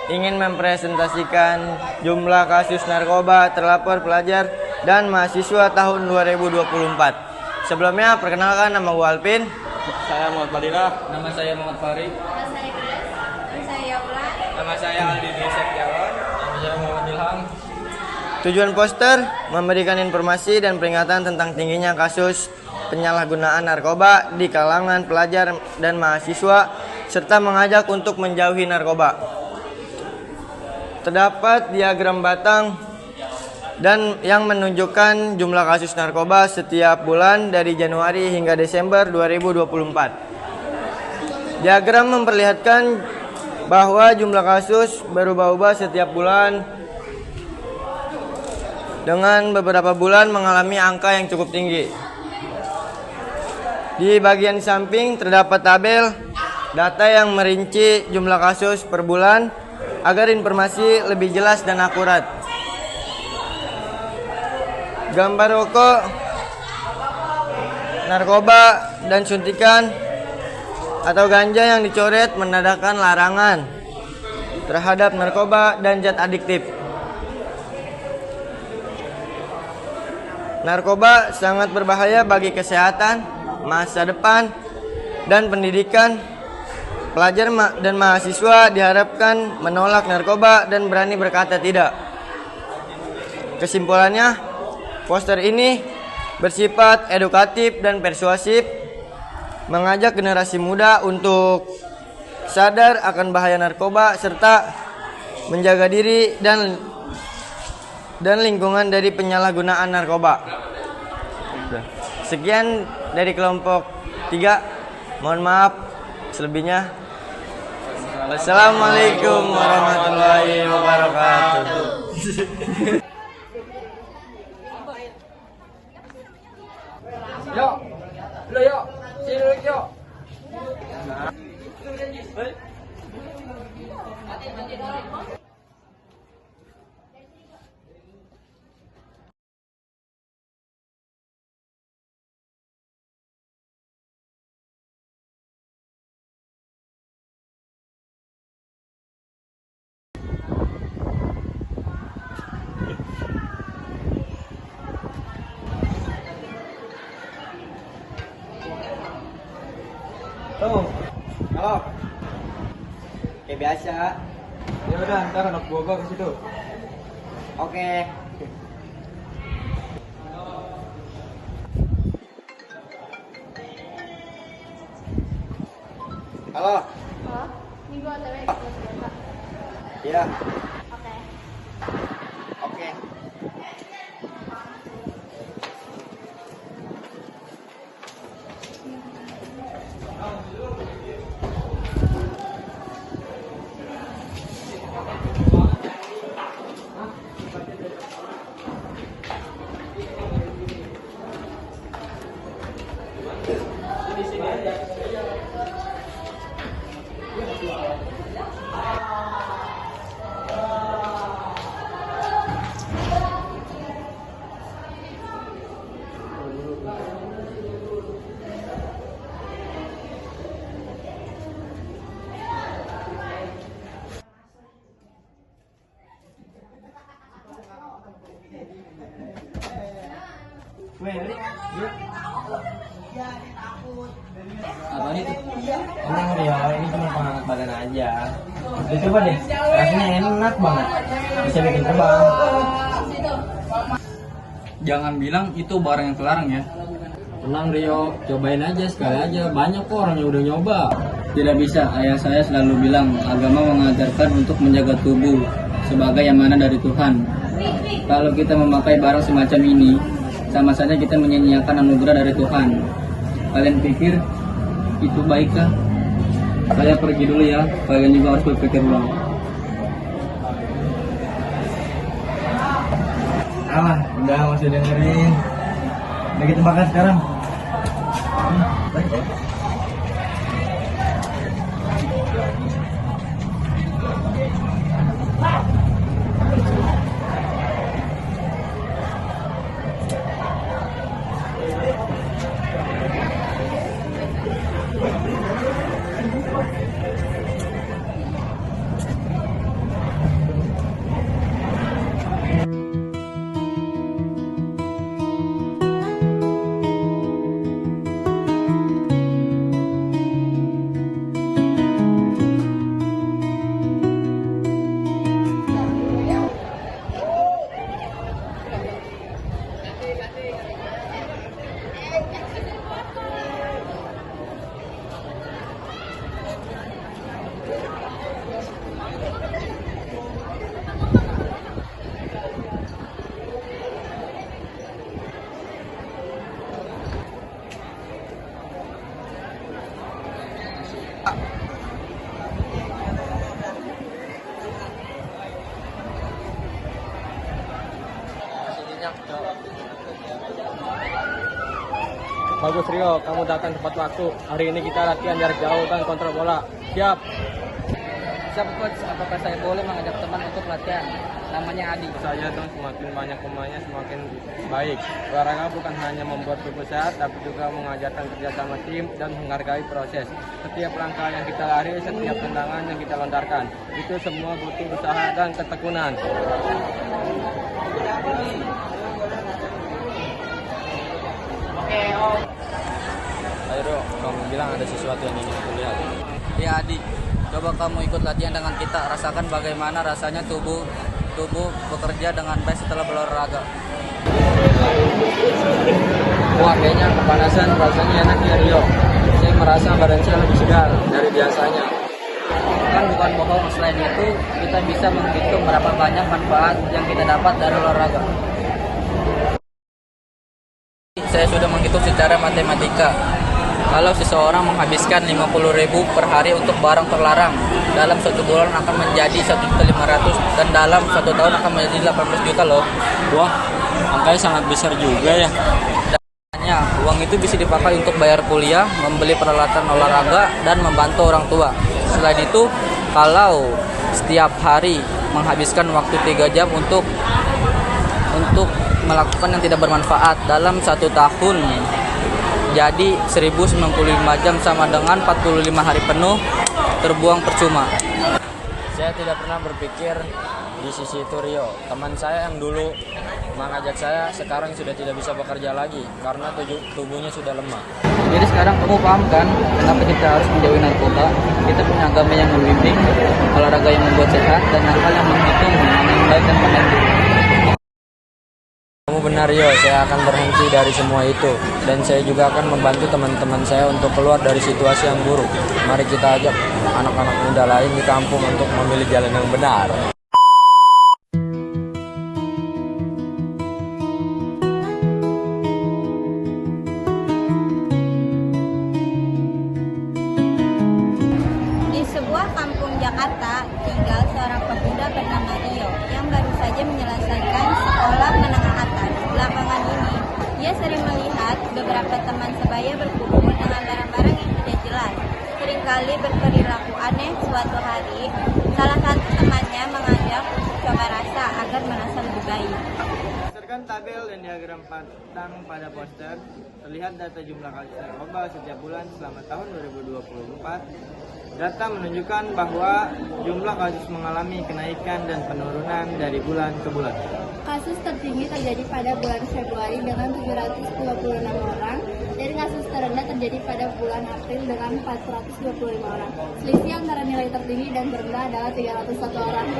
ingin mempresentasikan jumlah kasus narkoba terlapor pelajar dan mahasiswa tahun 2024. Sebelumnya, perkenalkan, nama gue Alvin. Saya Muhammad Fadilah. Nama saya Muhammad Farid. Nama saya Grace. Nama saya Yaula. Nama saya Aldi Setiawan. Nama saya Muhammad Ilham. Tujuan poster memberikan informasi dan peringatan tentang tingginya kasus penyalahgunaan narkoba di kalangan pelajar dan mahasiswa serta mengajak untuk menjauhi narkoba. Terdapat diagram batang dan yang menunjukkan jumlah kasus narkoba setiap bulan dari Januari hingga Desember 2024. Diagram memperlihatkan bahwa jumlah kasus berubah-ubah setiap bulan, dengan beberapa bulan mengalami angka yang cukup tinggi. Di bagian samping terdapat tabel data yang merinci jumlah kasus per bulan agar informasi lebih jelas dan akurat. Gambar rokok, narkoba, dan suntikan atau ganja yang dicoret menandakan larangan terhadap narkoba dan zat adiktif. Narkoba sangat berbahaya bagi kesehatan, masa depan, dan pendidikan. Pelajar dan mahasiswa diharapkan menolak narkoba dan berani berkata tidak. Kesimpulannya, poster ini bersifat edukatif dan persuasif, mengajak generasi muda untuk sadar akan bahaya narkoba serta menjaga diri dan lingkungan dari penyalahgunaan narkoba. Sekian dari kelompok 3. Mohon maaf selebihnya. Wassalamualaikum warahmatullahi wabarakatuh. Yuk, lo yuk, sini dulu yuk. Tuh, halo. Kayak biasa. Ya udah, ntar anak gua ke situ. Oke. Halo. Halo, ini gue OTW ke Jakarta. Iya. Oke. Oke. Apa itu? Tenang Rio, ini cuma penghangat badan aja. Coba deh, rasanya enak banget. Bisa bikin terbang. Jangan bilang itu barang yang terlarang ya. Tenang Rio, cobain aja sekali aja. Banyak kok orang yang udah nyoba. Tidak bisa, ayah saya selalu bilang agama mengajarkan untuk menjaga tubuh sebagai amanah dari Tuhan. Kalau kita memakai barang semacam ini, sama saja kita menyia-nyiakan anugerah dari Tuhan. Kalian pikir itu baikkah? Saya pergi dulu ya, kalian juga harus berpikir ulang. Udah masih dengerin. Udah kita makan sekarang. Baik ya. banyak, Cok. Bagus Rio, kamu datang tepat waktu. Hari ini kita latihan jarak jauh dan kontrol bola. Siap. Siap coach, apakah saya boleh mengajak teman untuk latihan? Namanya Adi. Saja dong, semakin banyak pemainnya semakin baik. Olahraga bukan hanya membuat tubuh sehat, tapi juga mengajarkan kerja sama tim dan menghargai proses. Setiap langkah yang kita lari, setiap tendangan yang kita lontarkan, itu semua butuh usaha dan ketekunan. Ayo Ro, kamu bilang ada sesuatu yang ingin aku lihat. Ya Adi, coba kamu ikut latihan dengan kita. Rasakan bagaimana rasanya tubuh bekerja dengan baik setelah berolahraga. Wah, kayaknya kepanasan rasanya enak ya Rio. Saya merasa badan saya lebih segar dari biasanya. Kan bukan bohong, selain itu kita bisa menghitung berapa banyak manfaat yang kita dapat dari olahraga. Saya sudah menghitung secara matematika. Kalau seseorang menghabiskan 50.000 per hari untuk barang terlarang, dalam 1 bulan akan menjadi 1.500.000 dan dalam 1 tahun akan menjadi 18 juta loh. Wah, angkanya sangat besar juga ya. Dan uang itu bisa dipakai untuk bayar kuliah, membeli peralatan olahraga, dan membantu orang tua. Selain itu, kalau setiap hari menghabiskan waktu 3 jam untuk melakukan yang tidak bermanfaat dalam 1 tahun, jadi 1095 jam sama dengan 45 hari penuh terbuang percuma. Saya tidak pernah berpikir di sisi itu Rio. Teman saya yang dulu mengajak saya sekarang sudah tidak bisa bekerja lagi karena tubuhnya sudah lemah. Jadi sekarang kamu paham kan kenapa kita harus menjauhi narkoba? Kita punya agama yang membimbing, olahraga yang membuat sehat, dan akal yang menghitung mana yang baik dan mana yang buruk. Kamu benar Rio, saya akan berhenti dari semua itu. Dan saya juga akan membantu teman-teman saya untuk keluar dari situasi yang buruk. Mari kita ajak anak-anak muda lain di kampung untuk memilih jalan yang benar. Di sebuah kampung Jakarta, tinggal seorang pemuda bernama Rio yang baru saja menyelesaikan sekolah menengah atas. Belakangan ini, ia sering melihat beberapa teman sebaya berkumpul dengan barang-barang yang tidak jelas. Seringkali berperilaku aneh. Suatu hari, salah satu temannya mengajak untuk coba rasa agar merasa lebih baik. Berdasarkan tabel dan diagram patang pada poster, terlihat data jumlah kasus narkoba setiap bulan selama tahun 2024. Data menunjukkan bahwa jumlah kasus mengalami kenaikan dan penurunan dari bulan ke bulan. Kasus tertinggi terjadi pada bulan Februari dengan 726 orang, dan kasus terendah terjadi pada bulan April dengan 425 orang. Selisih antara nilai tertinggi dan terendah adalah 301 orang.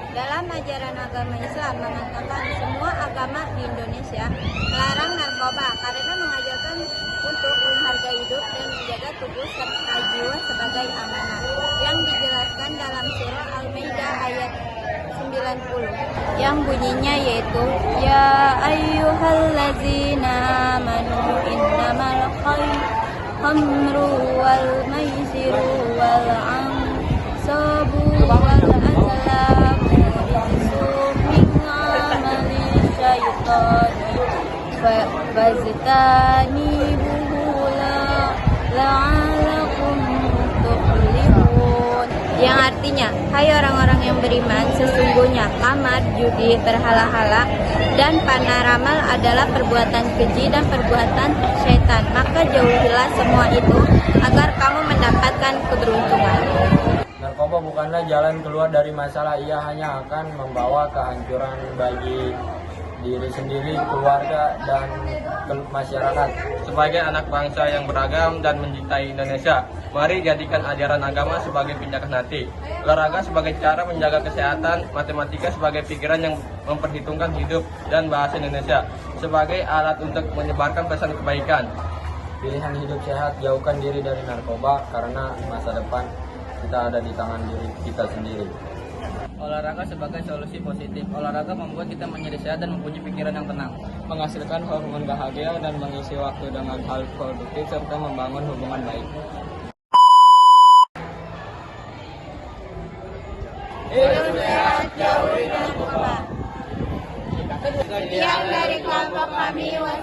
Dalam ajaran agama Islam mengatakan semua agama di Indonesia melarang narkoba karena mengajarkan untuk menghargai hidup dan menjaga tubuh serta jiwa sebagai amanah, yang dijelaskan dalam surah Al-Maidah ayat 90 yang bunyinya yaitu ya ayyuhallazina amanu innamal khamru wal maisiru wal ansabu wal azlamu rijsun min amali syaitani fajtanibuhu la'alakum tuflihun, yang artinya, hai orang-orang yang beriman, sesungguhnya kamar, judi, berhala-hala, dan panah ramal adalah perbuatan keji dan perbuatan syaitan. Maka jauhilah semua itu agar kamu mendapatkan keberuntungan. Narkoba bukanlah jalan keluar dari masalah, ia hanya akan membawa kehancuran bagi diri sendiri, keluarga, dan masyarakat. Sebagai anak bangsa yang beragam dan mencintai Indonesia, mari jadikan ajaran agama sebagai pijakan hati, olahraga sebagai cara menjaga kesehatan, matematika sebagai pikiran yang memperhitungkan hidup, dan bahasa Indonesia sebagai alat untuk menyebarkan pesan kebaikan. Pilihan hidup sehat, jauhkan diri dari narkoba karena masa depan kita ada di tangan diri kita sendiri. Olahraga sebagai solusi positif. Olahraga membuat kita menjadi sehat dan mempunyai pikiran yang tenang, Menghasilkan hormon bahagia dan mengisi waktu dengan hal produktif serta membangun hubungan baik. Hidup sehat, jauhi narkoba. Sekian dari kami.